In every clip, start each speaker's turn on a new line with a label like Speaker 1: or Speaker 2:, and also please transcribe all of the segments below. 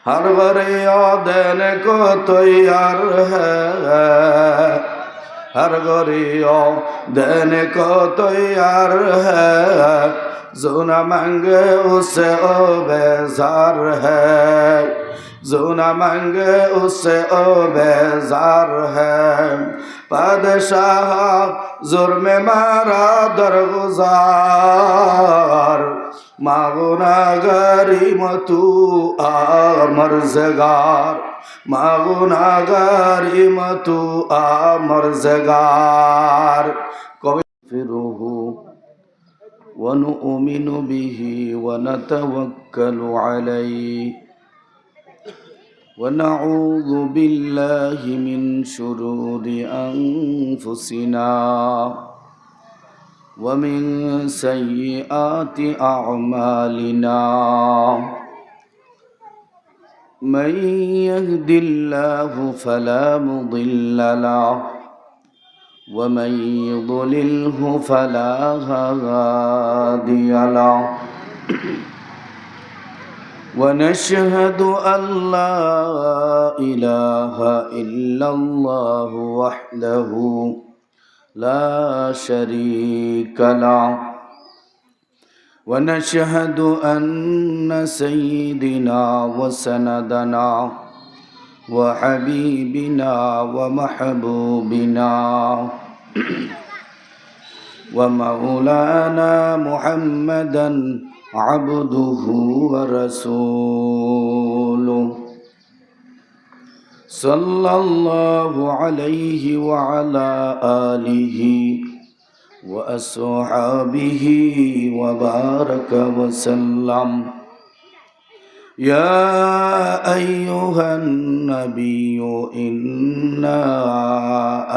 Speaker 1: हर गरिया देने को तैयार है, हर गरिया देने को तैयार है, जो न मांगे उससे ओ बेजार है, जो न मांगे उससे ओ बेजार है। बादशाह जुर्म मारा दरगुजार, मागुनागारी मतु आमरजगार, मागुनागारी मतु आमरजगार। कविरुहु वनुमिनु बिहि वनतवक्कलु अलैहि वनऊज़ु बिल्लाहि मिन शुरूरि अनफुसिना वमिन सय्यिआति अअमालिना। मन यहदिल्लाहु फला मुदिल्ल लहु वमन युद्लिल्हु फला हादिय लहु। वनशहदु अल्ला इलाहा इल्लल्लाहु वहदहु ला शरीक लहु। वनशहदु अन्न सय्यिदिना व सनदना व हबीबिना व महबूबिना व मौलाना मुहम्मदन अब्दुहु व रसूलुहु सल्लल्लाहु अलैहि व अला आलिहि व अस्हाबिहि व बारक व सल्लम। या अय्युहन नबिय्यु इन्ना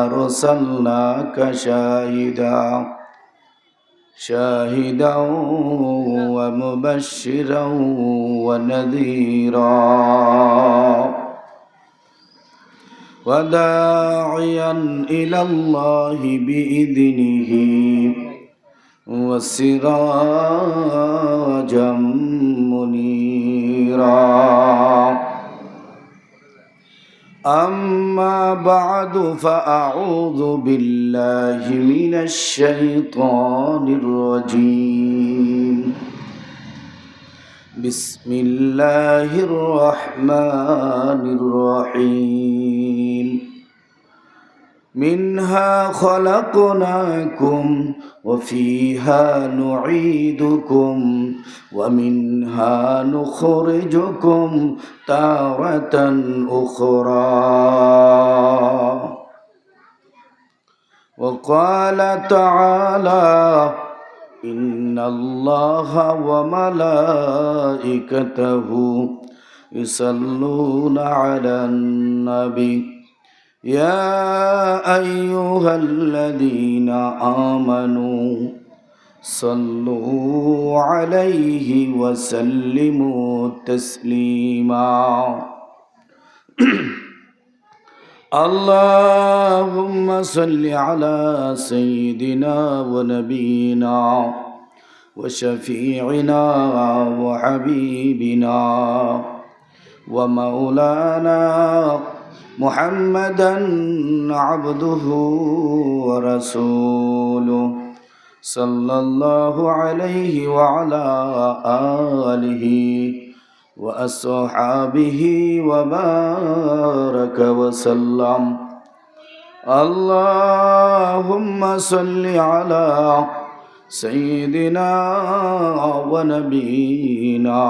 Speaker 1: अरसलनाका शाहिदन व मुबश्शिरन व नज़ीरा व दाइयन इलल्लाहि बिइज़्निहि व सिराजम मुनीरा। अम्मा बअदु फ़अऊज़ु बिल्लाहि मिनश शैतानिर रजीम। बिस्मिल्लाहिर रहमानिर रहीम। मिन्हा खलक़नाकुम व फ़ीहा नुईदुकुम व मिन्हा नुख़रिजुकुम तारतन उख़रा। व क़ाल तआला इन्नल्लाहा व मलाइकतहु युसल्लूना अलन नबी। या अय्युहल्लज़ीना आमनू सल्लू अलैहि व सल्लिमू तस्लीमा। अल्लाहुम्मा सल्लि अला सय्यिदिना व नबीना व शफीइना व हबीबिना व मौलाना मुहम्मदन अब्दुहु व रसूलुहु सल्लल्लाहु अलैहि व अला आलिहि व अस्हाबिहि व बारक व सल्लम। अल्लाहुम्मा सल्लि अला सय्यिदिना व नबीना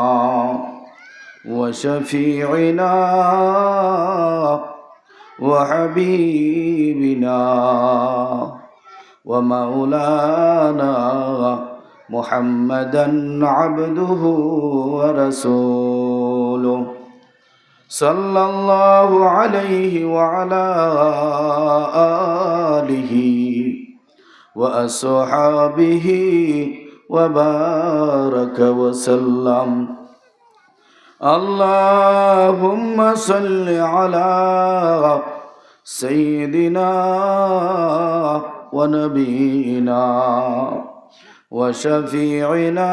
Speaker 1: व शफीइना व हबीबिना व मौलाना मुहम्मदन अब्दुहु व रसूलुहु सल्लल्लाहु अलैहि व अला आलिहि व अस्हाबिहि व बारक व सल्लम। अल्लाहुम्मा सल्लि अला सय्यिदिना व नबीना व शफीइना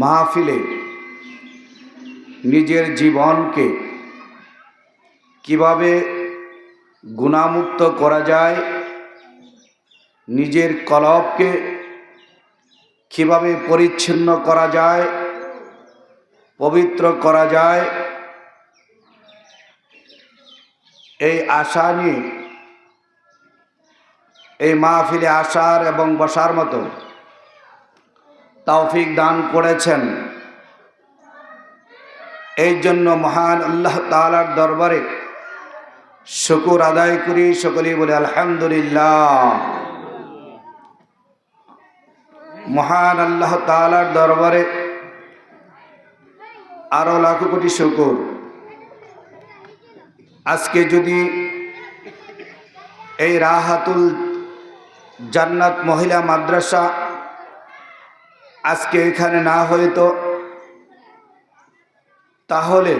Speaker 1: মাহফিলে নিজের জীবনকে কিভাবে গুনাহমুক্ত করা যায়, নিজের কলবকে কিভাবে পরিচ্ছন্ন করা যায়, পবিত্র করা যায়, এই আশা নিয়ে এই মাহফিলে আসার এবং বসার মতো তৌফিক দান করেছেন। এই জন্য মহান আল্লাহ তাআলার দরবারে শুকর আদায় করি, সকলেই বলে আলহামদুলিল্লাহ। মহান আল্লাহ তাআলার দরবারে আরো লাখ কোটি শুকর। আজকে যদি এই রাহাতুল জান্নাত মহিলা মাদ্রাসা আজকে এখানে না হইতো, তাহলে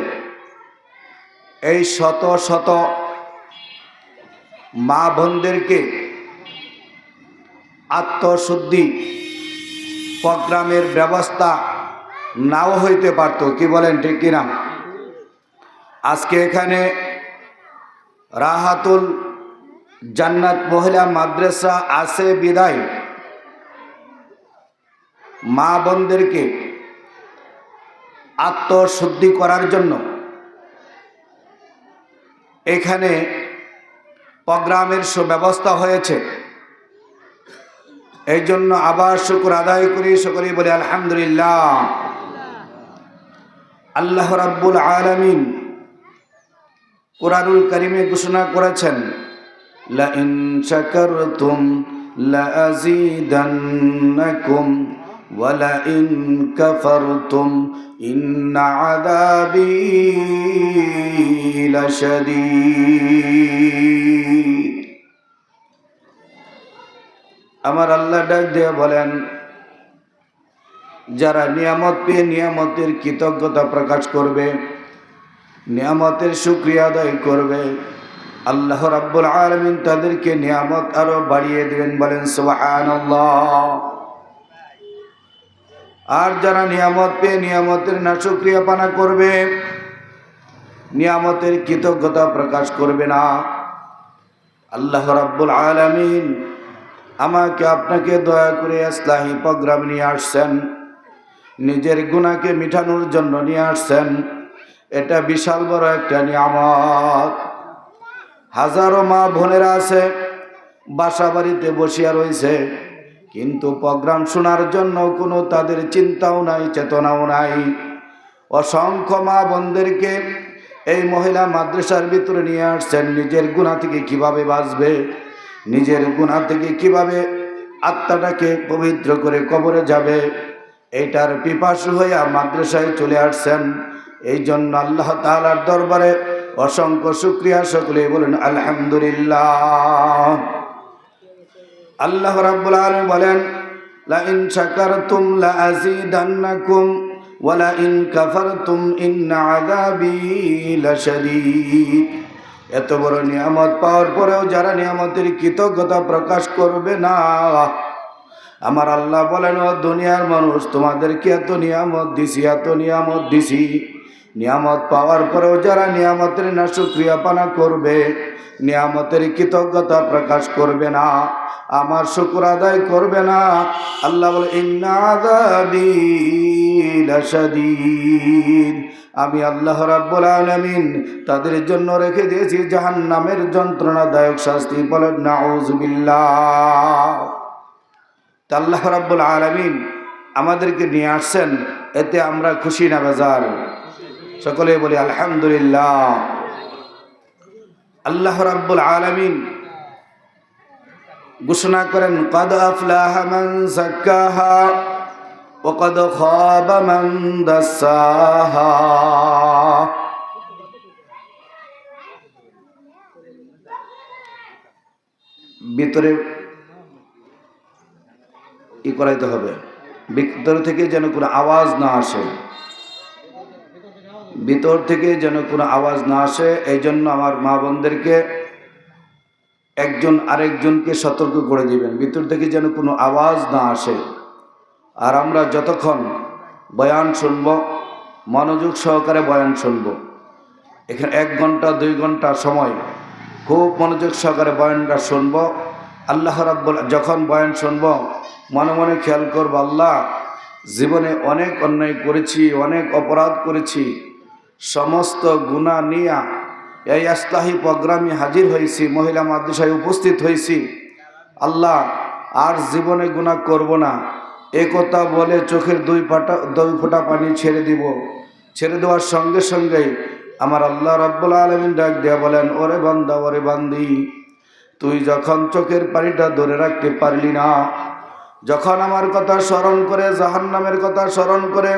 Speaker 1: এই শত শত মা বোনদেরকে আত্মশুদ্ধি প্রোগ্রামের ব্যবস্থা নাও হইতে পারত। কি বলেন, ঠিক কিনা? আজকে এখানে রাহাতুল জান্নাত মহিলা মাদ্রাসা আছে বিদায় মা বোনদেরকে আত্মশুদ্ধি করার জন্য এখানে প্রোগ্রামের সুব্যবস্থা হয়েছে। এই জন্য আবার শুকর আদায় করি, সকলেই বলে আলহামদুলিল্লাহ। আল্লাহ রাব্বুল আলামিন কুরআনুল কারীমে ঘোষণা করেছেন, লা ইন শাকারতুম লা আযীদান্নাকুম ওয়া লা ইন কাফারতুম ইন্না আযাবী লাশাদীদ। আমার আল্লাহ ডাক দিয়ে বলেন, যারা নিয়ামত পেয়ে নিয়ামতের কৃতজ্ঞতা প্রকাশ করবে, নিয়ামতের শুকরিয়া আদায় করবে, আল্লাহ রাব্বুল আলামিন তাদেরকে নিয়ামত আরো বাড়িয়ে দিবেন। বলেন সুবহানাল্লাহ। আর যারা নিয়ামত পেয়ে নিয়ামতের নাশুকরিয়া পানা করবে, নিয়ামতের কৃতজ্ঞতা প্রকাশ করবে না, আল্লাহ রাব্বুল আলামিন আমাকে আপনাকে দয়া করে ইসলাহি প্রোগ্রাম নিয়ে আসছেন, নিজের গুনাহকে মিটানোর জন্য নিয়ে আসছেন। এটা বিশাল বড় একটা নিয়ামত। হাজারো মা বোনেরা আছে বাসা বাড়িতে বসিয়া রয়েছে, কিন্তু প্রোগ্রাম শোনার জন্য কোনো তাদের চিন্তাও নাই, চেতনাও নাই। অসংখ্য মা বোনদেরকে এই মহিলা মাদ্রাসার ভিতরে নিয়ে আসছেন, নিজের গুনাহ থেকে কিভাবে বাঁচবে, নিজের গুনাহ থেকে কিভাবে আত্মাটাকে পবিত্র করে কবরে যাবে, এইটার পিপাসু হইয়া মাদ্রাসায় চলে আসছেন। এই জন্য আল্লাহ তাআলার দরবারে অসংখ্য শুকরিয়া, সকলে বলেন আলহামদুলিল্লাহ। আল্লাহ রাব্বুল আলামিন বলেন, লা ইন শাকারতুম লা আযীদান্নাকুম ওয়া লা ইন কাফারতুম ইন্না আযাবী লাশাদীদ। এত বড় নিয়ামত পাওয়ার পরেও যারা নিয়ামতের কৃতজ্ঞতা প্রকাশ করবে না, আমার আল্লাহ বলেন, ও দুনিয়ার মানুষ, তোমাদেরকে এত নিয়ামত দিছি, এত নিয়ামত দিছি, নিয়ামত পাওয়ার পরেও যারা নিয়ামতের নাশুকরিয়া পানা করবে, নিয়ামতের কৃতজ্ঞতা প্রকাশ করবে না, আমার শুকর আদায় করবে না, আল্লাহ বলে ইন্না আযাবী লাশাদীদ। আমি আল্লাহ রাব্বুল আলামিন তাদের জন্য রেখে দিয়েছি জাহান্নামের যন্ত্রণাদায়ক শাস্তি। বলেন নাউযুবিল্লাহ। আল্লাহ রাব্বুল আলামিন আমাদেরকে নিয়ে আসছেন, এতে আমরা খুশি না বেজার? সকলে বলি আলহামদুলিল্লাহ। আল্লাহ রাব্বুল আলামিন ঘোষণা করেন, ক্বাদ আফলাহা মান যাক্কাহা ওয়া ক্বাদ খাবা মান দাসসাহা। ভিতরে ই করাইতে হবে, ভিতর থেকে যেন কোনো আওয়াজ না আসে, ভিতর থেকে যেন কোনো আওয়াজ না আসে। এই জন্য আমার মা বোনদেরকে একজন আরেকজনকে সতর্ক করে দিবেন, ভিতর থেকে যেন কোনো আওয়াজ না আসে। আর আমরা যতক্ষণ বয়ান শুনবো, মনোযোগ সহকারে বয়ান শুনবো। এখানে 1 ঘন্টা 2 ঘন্টা সময় খুব মনোযোগ সহকারে বয়ানটা শুনবো। আল্লাহ রাব্বুল যখন বয়ান শুনবো মনে মনে খেয়াল করবো, আল্লাহ জীবনে অনেক অন্যায় করেছি, অনেক অপরাধ করেছি, সমস্ত গুনাহ নিয়ে এই ইসলাহি প্রোগ্রামে হাজির হয়েছি, মহিলা মাদ্রাসায় উপস্থিত হয়েছি। আল্লাহ আর জীবনে গুনাহ করব না, এ কথা বলে চোখের 2 ফোঁটা পানি ছেড়ে দিব। ছেড়ে দেওয়ার সঙ্গে সঙ্গেই আমার আল্লাহ রাব্বুল আলামিন ডাক দিয়া বলেন, ওরে বান্দা, ওরে বান্দি, তুই যখন চোখের পানিটা ধরে রাখতে পারলি না, যখন আমার কথা স্মরণ করে, জাহান্নামের কথা স্মরণ করে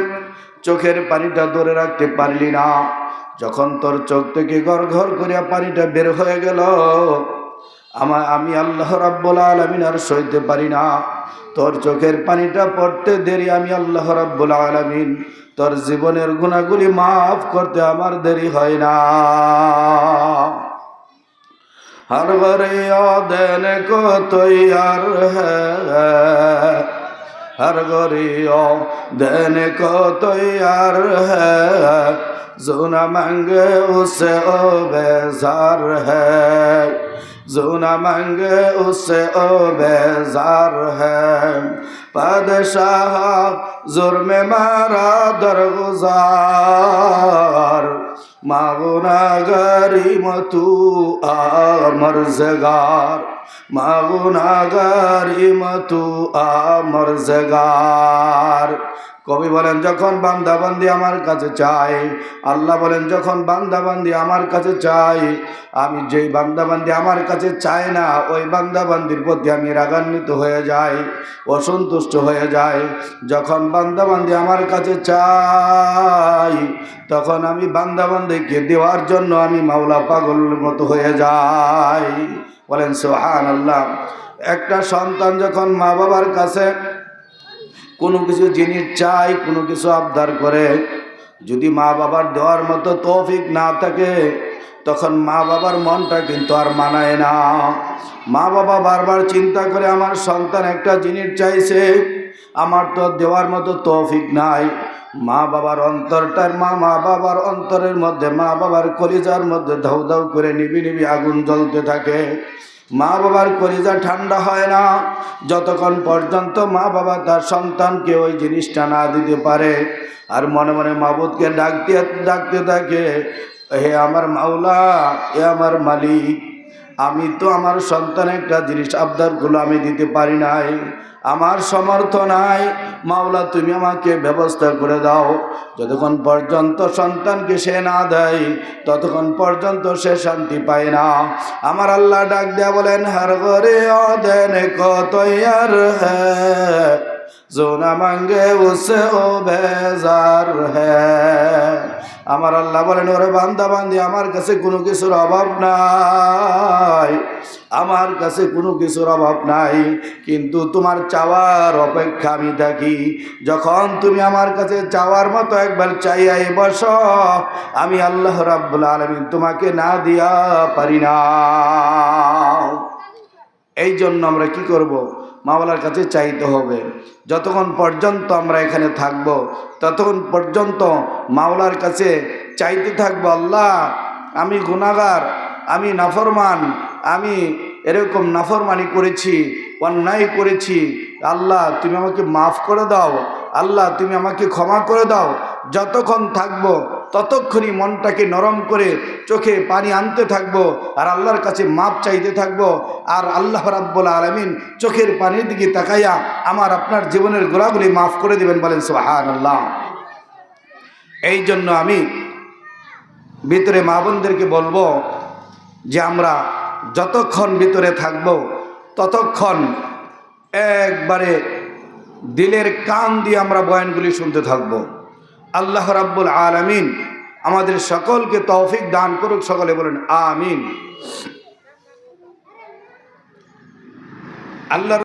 Speaker 1: চোখের পানিটা ধরে রাখতে পারলি না, যখন তোর চোখ থেকে ঘর ঘর করিয়া পানিটা বের হয়ে গেল, আমি আল্লাহ রাব্বুল আলামিন আর সইতে পারি না। তোর চোখের পানিটা পড়তে দেরি, আমি আল্লাহ রাব্বুল আলামিন তোর জীবনের গুনাহগুলি মাফ করতে আমার দেরি হয় না। हर दिन को तैयार है, हर दिन को तैयार है, जो न मांगे उससे ओ बेजार है, जो न मांगे उससे ओ बेजार है। बादशाह जुर्म मारा दरगुजार, मागुनागारी मतु आमरजगार, मागुनागारी मतु आमरजगार। কবি বলেন, যখন বান্দাবান্দি আমার কাছে চাই, আল্লাহ বলেন যখন বান্দাবান্দি আমার কাছে চাই, আমি যেই বান্দাবান্দি আমার কাছে চায় না ওই বান্দাবান্দির প্রতি আমি রাগান্বিত হয়ে যাই, অসন্তুষ্ট হয়ে যাই। যখন বান্দাবান্দি আমার কাছে চাই তখন আমি বান্দাবান্দিকে দেওয়ার জন্য আমি মাওলা পাগলের মতো হয়ে যাই। বলেন সুবহানাল্লাহ। একটা সন্তান যখন মা বাবার কাছে কোনো কিছু জিনিস চাই, কোনো কিছু আবদার করে, যদি মা বাবার দেওয়ার মতো তৌফিক না থাকে তখন মা বাবার মনটা কিন্তু আর মানায় না। মা বাবা বারবার চিন্তা করে, আমার সন্তান একটা জিনিস চাইছে, আমার তো দেওয়ার মতো তৌফিক নাই। মা বাবার অন্তরের মধ্যে, মা বাবার কলিজার মধ্যে ধাউ ধাউ করে নিবি নিবি আগুন জ্বলতে থাকে। মা বাবার কলিজা ঠান্ডা হয় না যতক্ষণ পর্যন্ত মা বাবা তার সন্তানকে ওই জিনিসটা না দিতে পারে। আর মনে মনে মাবুদকে ডাকতে থাকে, হে আমার মাওলা, এ আমার মালিক, আমি তো আমার সন্তান একটা জিনিস আবদারগুলো আমি দিতে পারি নাই, আমার সমর্থ নাই, মাওলা তুমি আমাকে ব্যবস্থা করে দাও। যতক্ষণ পর্যন্ত সন্তানকে সে না দেয় ততক্ষণ পর্যন্ত সে শান্তি পায় না। আমার আল্লাহ ডাক দেয়া বলেন, হর ঘরে অদেন কো তৈয়ার হ্যায়, जो न मांगे उससे ओ बेजार है। আমার আল্লাহ বলেন, ওরে বান্দা বান্দি, আমার কাছে কোনো কিছুর অভাব নাই, আমার কাছে কোনো কিছুর অভাব নাই, কিন্তু তোমার চাওয়ার অপেক্ষা আমি থাকি। যখন তুমি আমার কাছে চাওয়ার মতো একবার চাইয়াই বসো, আমি আল্লাহ রাব্বুল আলামিন তোমাকে না দিয়া পারি না। এই জন্য আমরা কি করব? মাওলার কাছে চাইতে হবে। যতক্ষণ পর্যন্ত আমরা এখানে থাকব ততক্ষণ পর্যন্ত মাওলার কাছে চাইতে থাকবো, আল্লাহ আমি গুনাহগার, আমি নাফরমান, আমি এরকম নাফরমানি করেছি, অন্যায় করেছি, আল্লাহ তুমি আমাকে মাফ করে দাও, আল্লাহ তুমি আমাকে ক্ষমা করে দাও। যতক্ষণ থাকবো ততক্ষণই মনটাকে নরম করে চোখে পানি আনতে থাকবো আর আল্লাহর কাছে মাপ চাইতে থাকবো। আর আল্লাহ রাব্বুল আলামিন চোখের পানির দিকে তাকাইয়া আমার আপনার জীবনের গুনাহগুলি মাফ করে দিবেন। বলেন সুবহানাল্লাহ। এই জন্য আমি ভিতরে মা বোনদেরকে বলবো যে আমরা যতক্ষণ ভিতরে থাকবো ততক্ষণ একবারে দিলের কান দিয়ে আমরা বয়ানগুলি শুনতে থাকবো। আল্লাহ রাব্বুল আলামিন আমাদের সকলকে তৌফিক দান করুক। সকলে বলেন আমিন। আল্লাহ।